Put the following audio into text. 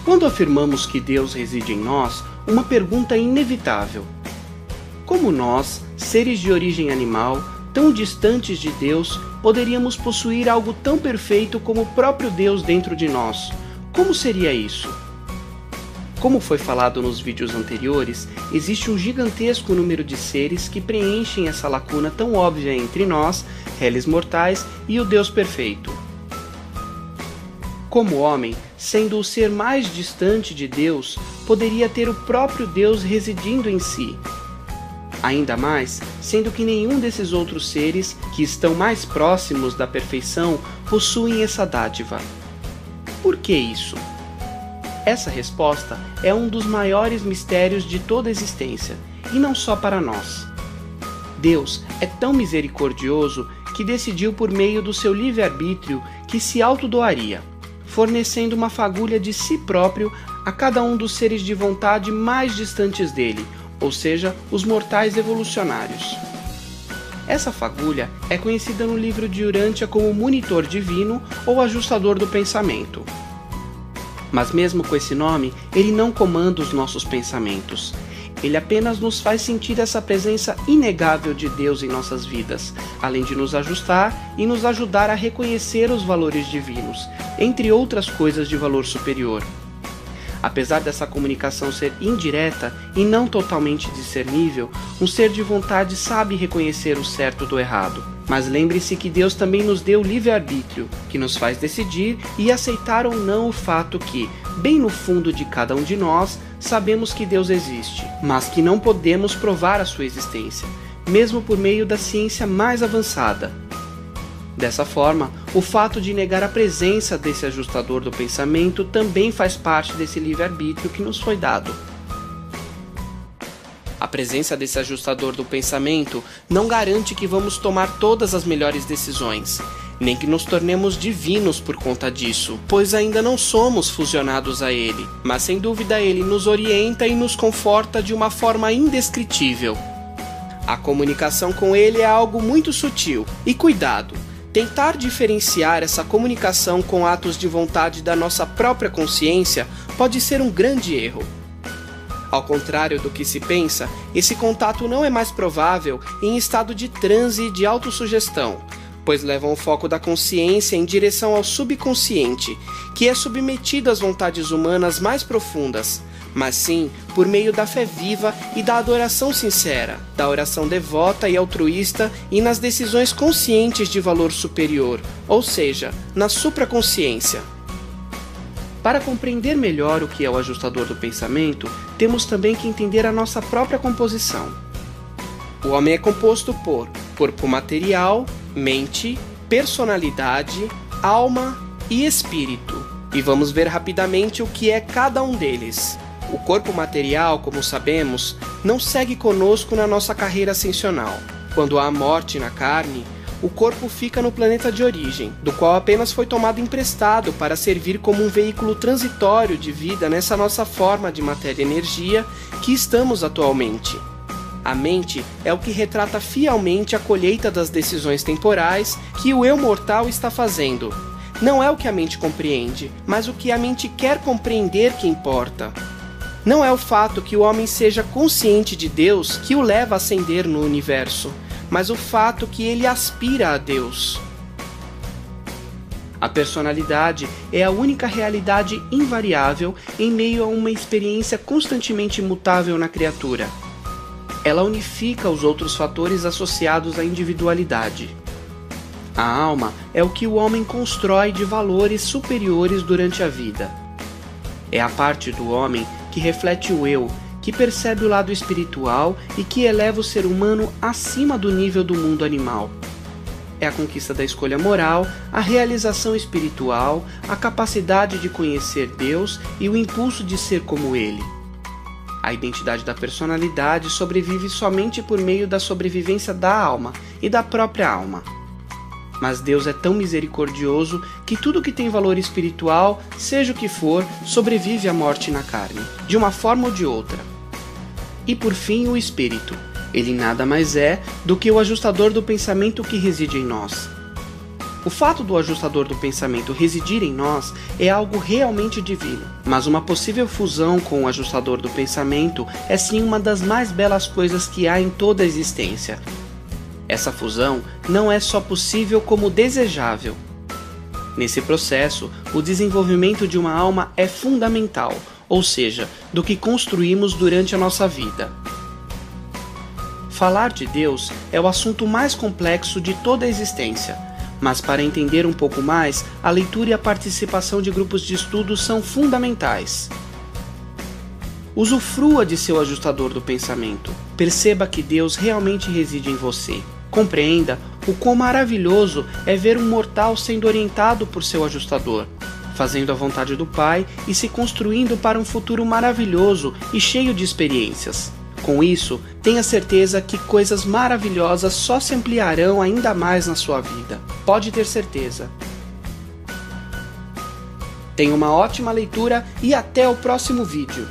Quando afirmamos que Deus reside em nós, uma pergunta é inevitável: como nós, seres de origem animal, tão distantes de Deus, poderíamos possuir algo tão perfeito como o próprio Deus dentro de nós? Como seria isso? Como foi falado nos vídeos anteriores, existe um gigantesco número de seres que preenchem essa lacuna tão óbvia entre nós, réis mortais, e o Deus perfeito. Como homem, sendo o ser mais distante de Deus, poderia ter o próprio Deus residindo em si. Ainda mais, sendo que nenhum desses outros seres, que estão mais próximos da perfeição, possuem essa dádiva. Por que isso? Essa resposta é um dos maiores mistérios de toda a existência, e não só para nós. Deus é tão misericordioso que decidiu por meio do seu livre-arbítrio que se autodoaria, fornecendo uma fagulha de si próprio a cada um dos seres de vontade mais distantes dele, ou seja, os mortais evolucionários. Essa fagulha é conhecida no livro de Urântia como monitor divino ou ajustador do pensamento. Mas mesmo com esse nome, ele não comanda os nossos pensamentos. Ele apenas nos faz sentir essa presença inegável de Deus em nossas vidas, além de nos ajustar e nos ajudar a reconhecer os valores divinos, entre outras coisas de valor superior. Apesar dessa comunicação ser indireta e não totalmente discernível, um ser de vontade sabe reconhecer o certo do errado. Mas lembre-se que Deus também nos deu livre-arbítrio, que nos faz decidir e aceitar ou não o fato que, bem no fundo de cada um de nós, sabemos que Deus existe, mas que não podemos provar a sua existência, mesmo por meio da ciência mais avançada. Dessa forma, o fato de negar a presença desse ajustador do pensamento também faz parte desse livre-arbítrio que nos foi dado. A presença desse ajustador do pensamento não garante que vamos tomar todas as melhores decisões, nem que nos tornemos divinos por conta disso, pois ainda não somos fusionados a ele, mas sem dúvida ele nos orienta e nos conforta de uma forma indescritível. A comunicação com ele é algo muito sutil, e cuidado! Tentar diferenciar essa comunicação com atos de vontade da nossa própria consciência pode ser um grande erro. Ao contrário do que se pensa, esse contato não é mais provável em estado de transe e de autossugestão, pois levam o foco da consciência em direção ao subconsciente, que é submetido às vontades humanas mais profundas, mas sim por meio da fé viva e da adoração sincera, da oração devota e altruísta e nas decisões conscientes de valor superior, ou seja, na supraconsciência. Para compreender melhor o que é o ajustador do pensamento, temos também que entender a nossa própria composição. O homem é composto por corpo material, mente, personalidade, alma e espírito. E vamos ver rapidamente o que é cada um deles. O corpo material, como sabemos, não segue conosco na nossa carreira ascensional. Quando há morte na carne, o corpo fica no planeta de origem, do qual apenas foi tomado emprestado para servir como um veículo transitório de vida nessa nossa forma de matéria-energia que estamos atualmente. A mente é o que retrata fielmente a colheita das decisões temporais que o eu mortal está fazendo. Não é o que a mente compreende, mas o que a mente quer compreender que importa. Não é o fato que o homem seja consciente de Deus que o leva a ascender no universo, mas o fato que ele aspira a Deus. A personalidade é a única realidade invariável em meio a uma experiência constantemente mutável na criatura. Ela unifica os outros fatores associados à individualidade. A alma é o que o homem constrói de valores superiores durante a vida. É a parte do homem que reflete o eu, que percebe o lado espiritual e que eleva o ser humano acima do nível do mundo animal. É a conquista da escolha moral, a realização espiritual, a capacidade de conhecer Deus e o impulso de ser como Ele. A identidade da personalidade sobrevive somente por meio da sobrevivência da alma e da própria alma. Mas Deus é tão misericordioso que tudo que tem valor espiritual, seja o que for, sobrevive à morte na carne, de uma forma ou de outra. E por fim, o espírito. Ele nada mais é do que o ajustador do pensamento que reside em nós. O fato do ajustador do pensamento residir em nós é algo realmente divino, mas uma possível fusão com o ajustador do pensamento é sim uma das mais belas coisas que há em toda a existência. Essa fusão não é só possível como desejável. Nesse processo, o desenvolvimento de uma alma é fundamental, ou seja, do que construímos durante a nossa vida. Falar de Deus é o assunto mais complexo de toda a existência, mas para entender um pouco mais, a leitura e a participação de grupos de estudo são fundamentais. Usufrua de seu ajustador do pensamento. Perceba que Deus realmente reside em você. Compreenda o quão maravilhoso é ver um mortal sendo orientado por seu ajustador, fazendo a vontade do Pai e se construindo para um futuro maravilhoso e cheio de experiências. Com isso, tenha certeza que coisas maravilhosas só se ampliarão ainda mais na sua vida. Pode ter certeza. Tenha uma ótima leitura e até o próximo vídeo.